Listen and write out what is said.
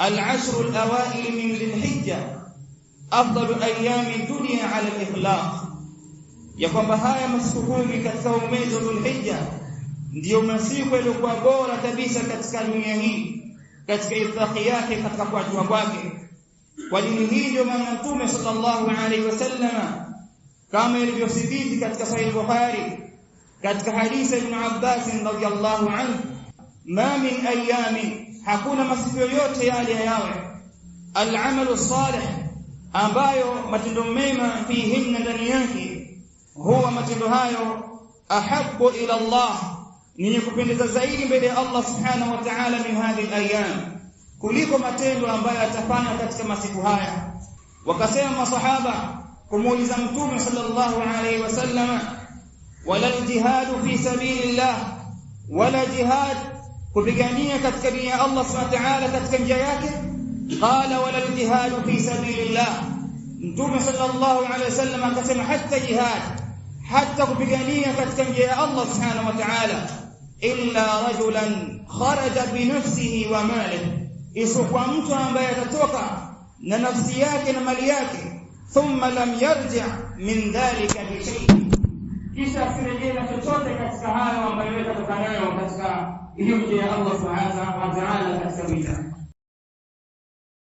العشر الأوائل من ذي الحجة أفضل أيام الدنيا على الإطلاق, ya kwamba haya masiku 10 katika mwezi wa Dhulhijja ndio masiku yaliokuwa bora kabisa katika dunia hii katika itlaqi yake, katika kuachwa kwake. Kwa dini hii ndio maana Mtume sallallahu alaihi wasallam kama ilivyothibiti katika Sahih Bukhari katika hadithi Ibn Abbas radhiyallahu anhu, ma min ayami, hakuna masiku yote yale yawe al-amalu salih, ambayo matendo mema fihinna ndani yake, huwa matendo hayo ahabbu ila Allah, ni kupendeza zaidi mbele ya Allah subhanahu wa ta'ala min hadhihi al-ayyam, kuliko matendo ambayo atafanya katika masiku haya. Wakasema masahaba kumuuliza Mtume sallallahu alayhi wasallam, wala al-jihad fi sabilillah, wala jihad kupigania katika dini ya Allah subhanahu wa ta'ala katika njia yake? Qala wala al-jihad fi sabilillah. Mtume sallallahu alayhi wasallam akasema hatta jihad, hatta kupigania katika njia ya Allah subhanahu wa ta'ala, illa rajulan kharaja bi nafsihi wa malihi, isipokuwa mtu ambaye atatoka na nafsi yake na mali yake, thumma lam yarji' min dhalika bi shay'in, kisha asirejee na chochote katika hayo ambayo yatatoka nayo katika hiyo njia ya Allah subhanahu wa ta'ala katika vita.